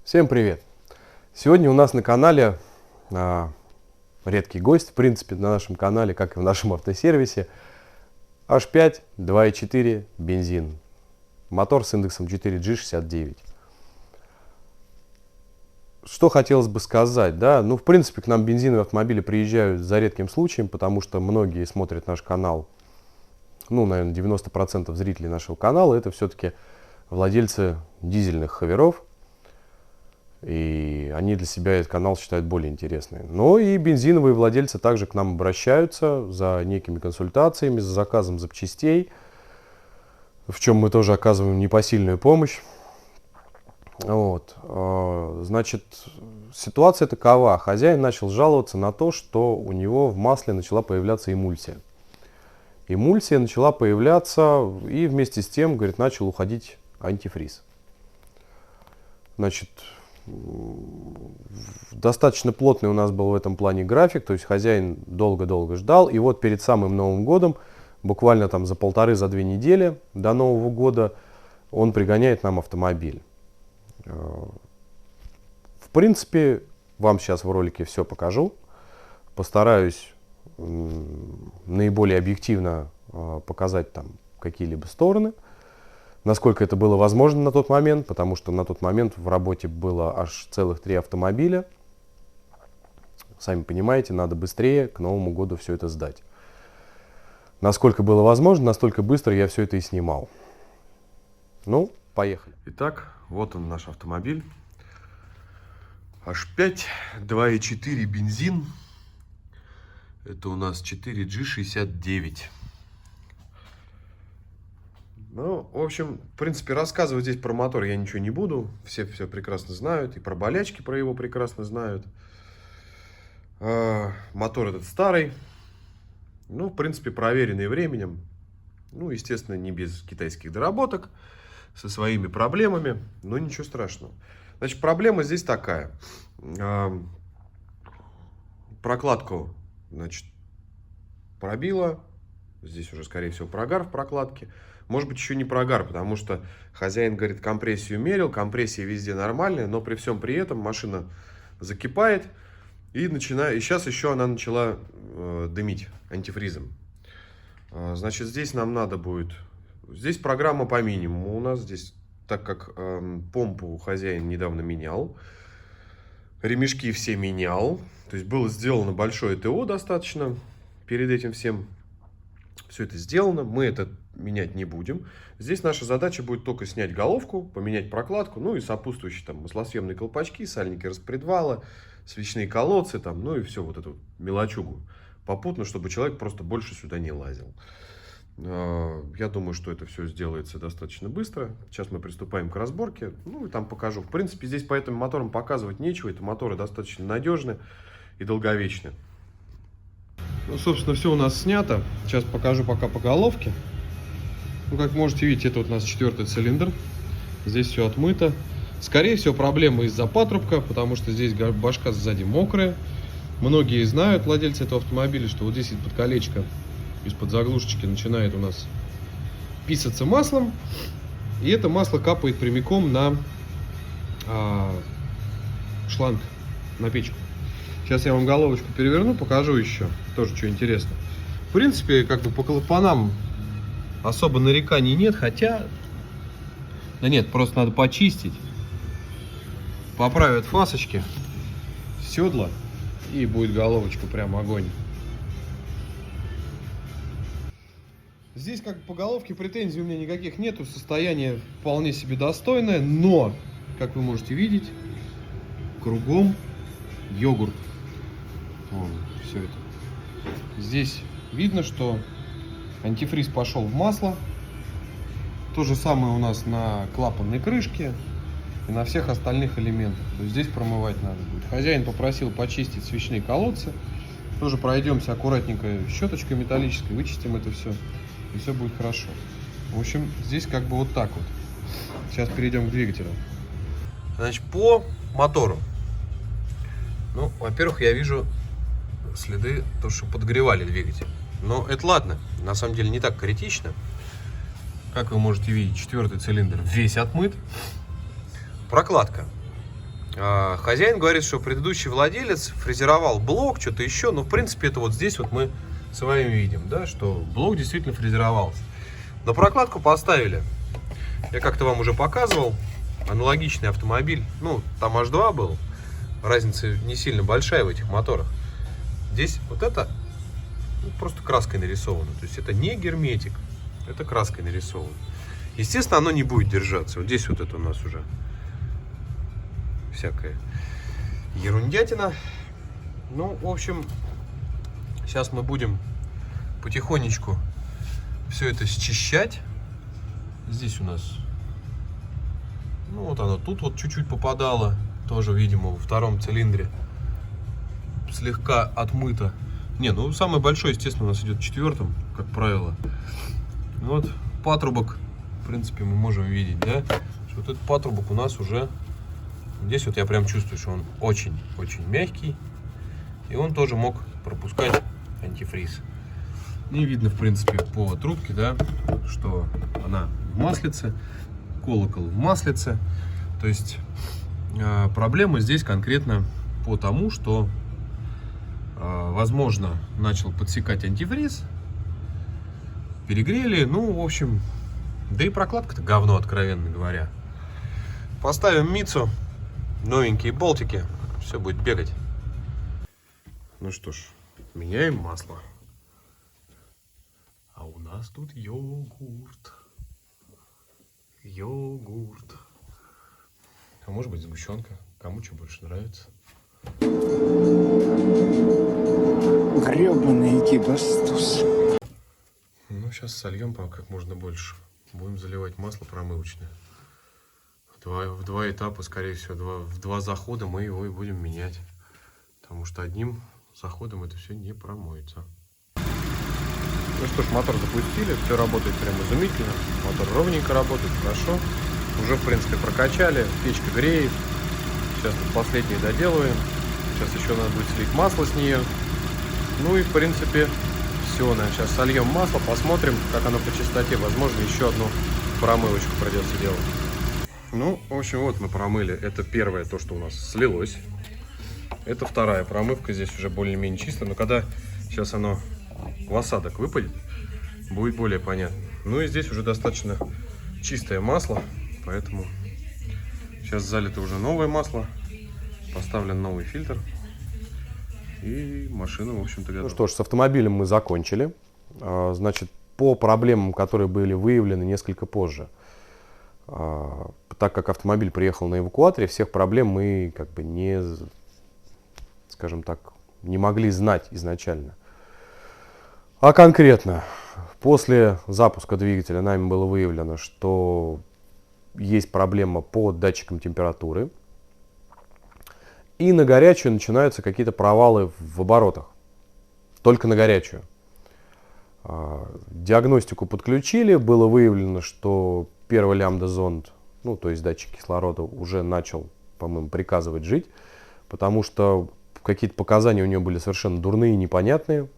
Всем привет! Сегодня у нас на канале редкий гость, в принципе, на нашем канале, как и в нашем автосервисе. H5 2.4 бензин. Мотор с индексом 4G69. Что хотелось бы сказать, да? Ну, в принципе, к нам бензиновые автомобили приезжают за редким случаем, потому что многие смотрят наш канал. Ну, наверное, 90% зрителей нашего канала это все-таки владельцы дизельных хаверов. И они для себя этот канал считают более интересным. Но и бензиновые владельцы также к нам обращаются за некими консультациями, за заказом запчастей, в чем мы тоже оказываем непосильную помощь. Вот. Значит, ситуация такова. Хозяин начал жаловаться на то, что у него в масле начала появляться эмульсия. Эмульсия начала появляться, и вместе с тем, говорит, начал уходить антифриз. Значит, достаточно плотный у нас был в этом плане график, то есть хозяин долго-долго ждал, и вот перед самым Новым годом, буквально там за 1,5-2 недели до Нового года, он пригоняет нам автомобиль. В принципе, вам сейчас в ролике все покажу, постараюсь наиболее объективно показать там какие-либо стороны, насколько это было возможно на тот момент, потому что на тот момент в работе было аж целых 3 автомобиля. Сами понимаете, надо быстрее к Новому году все это сдать. Насколько было возможно, настолько быстро я все это и снимал. Ну, поехали. Итак, вот он наш автомобиль. H5 2.4 бензин. Это у нас 4G69. Ну, в общем, в принципе, рассказывать здесь про мотор я ничего не буду. Все прекрасно знают. И про болячки про его прекрасно знают. Мотор этот старый. Ну, в принципе, проверенный временем. Ну, естественно, не без китайских доработок. Со своими проблемами. Но ничего страшного. Значит, проблема здесь такая. Прокладку, значит, пробила. Здесь уже, скорее всего, прогар в прокладке. Может быть, еще не прогар, потому что хозяин, говорит, компрессию мерил, компрессия везде нормальная, но при всем при этом машина закипает, и сейчас еще она начала дымить антифризом. Значит, здесь нам надо будет, здесь программа по минимуму у нас, здесь, так как помпу хозяин недавно менял, ремешки все менял, то есть было сделано большое ТО достаточно, перед этим всем все это сделано, мы это менять не будем. Здесь наша задача будет только снять головку, поменять прокладку, ну и сопутствующие там маслосъемные колпачки, сальники распредвала, свечные колодцы, там, ну и все вот эту мелочугу. Попутно, чтобы человек просто больше сюда не лазил. Я думаю, что это все сделается достаточно быстро. Сейчас мы приступаем к разборке, ну и там покажу. В принципе, здесь по этим моторам показывать нечего, это моторы достаточно надежны и долговечны. Ну, собственно, все у нас снято. Сейчас покажу пока по головке. Ну, как можете видеть, это вот у нас 4-й цилиндр. Здесь все отмыто. Скорее всего, проблема из-за патрубка, потому что здесь башка сзади мокрая. Многие знают, владельцы этого автомобиля, что вот здесь из-под колечка, из-под заглушечки начинает у нас писаться маслом. И это масло капает прямиком на шланг, на печку. Сейчас я вам головочку переверну, покажу еще. Тоже что интересно. В принципе, как бы по клапанам особо нареканий нет, хотя... Да нет, просто надо почистить. Поправят фасочки, седла, и будет головочка прям огонь. Здесь как бы по головке претензий у меня никаких нету. Состояние вполне себе достойное, но, как вы можете видеть, кругом йогурт. Вон, все это. Здесь видно, что антифриз пошел в масло. То же самое у нас на клапанной крышке и на всех остальных элементах. То есть здесь промывать надо будет. Хозяин попросил почистить свечные колодцы. Тоже пройдемся аккуратненько щеточкой металлической, вычистим это все, и все будет хорошо. В общем, здесь как бы вот так вот. Сейчас перейдем к двигателю. Значит, по мотору. Ну, во-первых, я вижу следы, то, что подогревали двигатель. Но это ладно, на самом деле не так критично. Как вы можете видеть, 4-й цилиндр весь отмыт. Прокладка. Хозяин говорит, что предыдущий владелец фрезеровал блок, что-то еще. Но в принципе это вот здесь вот мы с вами видим, да, что блок действительно фрезеровался. Но прокладку поставили. Я как-то вам уже показывал. Аналогичный автомобиль. Ну, там H2 был. Разница не сильно большая в этих моторах. Здесь вот это просто краской нарисовано. То есть это не герметик. Это краской нарисовано. Естественно, оно не будет держаться. Вот здесь вот это у нас уже всякая ерундятина. Ну, в общем, сейчас мы будем потихонечку все это счищать. Здесь у нас, ну вот оно тут вот чуть-чуть попадало. Тоже, видимо, во втором цилиндре слегка отмыто. Не, ну самый большой, естественно, у нас идет в четвертом, как правило. Вот патрубок, в принципе, мы можем видеть, да, что вот этот патрубок у нас уже, здесь вот я прям чувствую, что он очень-очень мягкий. И он тоже мог пропускать антифриз. И видно, в принципе, по трубке, да, что она в маслице, колокол в маслице. То есть проблема здесь конкретно по тому, что, возможно, начал подсекать антифриз, перегрели, ну, в общем, да и прокладка-то говно, откровенно говоря. Поставим Митсу, новенькие болтики, все будет бегать. Ну что ж, меняем масло. А у нас тут йогурт. Йогурт. А может быть сгущенка. Кому что больше нравится. Гребаный гибастус. Ну, сейчас сольем как можно больше. Будем заливать масло промывочное. В два этапа, скорее всего, в два захода мы его и будем менять. Потому что одним заходом это все не промоется. Ну что ж, мотор запустили, все работает прям изумительно. Мотор ровненько работает, хорошо. Уже, в принципе, прокачали, печка греет. Сейчас тут последнее доделываем. Сейчас еще надо будет слить масло с нее. Ну и, в принципе, все. Сейчас сольем масло, посмотрим, как оно по частоте. Возможно, еще одну промывочку придется делать. Ну, в общем, вот мы промыли. Это первое, то, что у нас слилось. Это вторая промывка. Здесь уже более-менее чисто. Но когда сейчас оно в осадок выпадет, будет более понятно. Ну и здесь уже достаточно чистое масло, поэтому сейчас залито уже новое масло, поставлен новый фильтр, и машина, в общем-то, готова. Ну что ж, с автомобилем мы закончили. Значит, по проблемам, которые были выявлены несколько позже, так как автомобиль приехал на эвакуаторе, всех проблем мы как бы не, скажем так, не могли знать изначально. А конкретно, после запуска двигателя нами было выявлено, что есть проблема по датчикам температуры. И на горячую начинаются какие-то провалы в оборотах. Только на горячую. Диагностику подключили, было выявлено, что первый лямбда-зонд, ну то есть датчик кислорода, уже начал, по-моему, приказывать жить. Потому что какие-то показания у него были совершенно дурные, непонятные.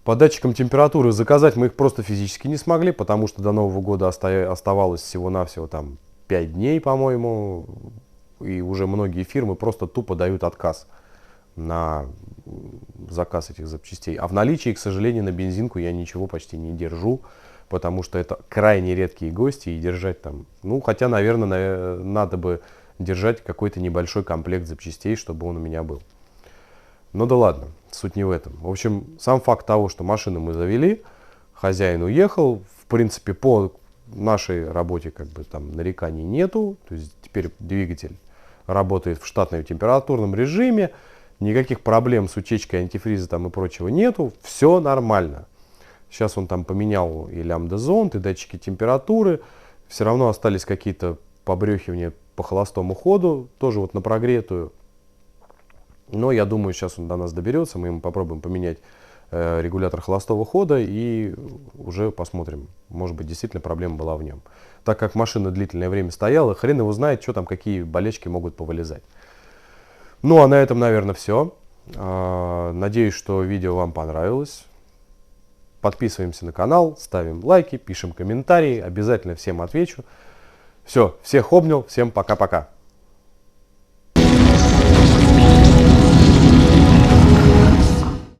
По датчикам температуры заказать мы их просто физически не смогли, потому что до Нового года оставалось всего-навсего там 5 дней, по-моему. И уже многие фирмы просто тупо дают отказ на заказ этих запчастей. А в наличии, к сожалению, на бензинку я ничего почти не держу, потому что это крайне редкие гости, и держать там, ну, хотя, наверное, надо бы держать какой-то небольшой комплект запчастей, чтобы он у меня был. Ну да ладно, суть не в этом. В общем, сам факт того, что машину мы завели, хозяин уехал, в принципе, по нашей работе как бы там нареканий нету. То есть теперь двигатель работает в штатном температурном режиме, никаких проблем с утечкой антифриза там и прочего нету, все нормально. Сейчас он там поменял и лямбда-зонд, и датчики температуры, все равно остались какие-то побрехивания по холостому ходу, тоже вот на прогретую. Но я думаю, сейчас он до нас доберется, мы ему попробуем поменять регулятор холостого хода и уже посмотрим, может быть, действительно проблема была в нем. Так как машина длительное время стояла, хрен его знает, что там, какие болячки могут повылезать. Ну а на этом, наверное, все. Надеюсь, что видео вам понравилось. Подписываемся на канал, ставим лайки, пишем комментарии, обязательно всем отвечу. Все, всех обнял, всем пока-пока.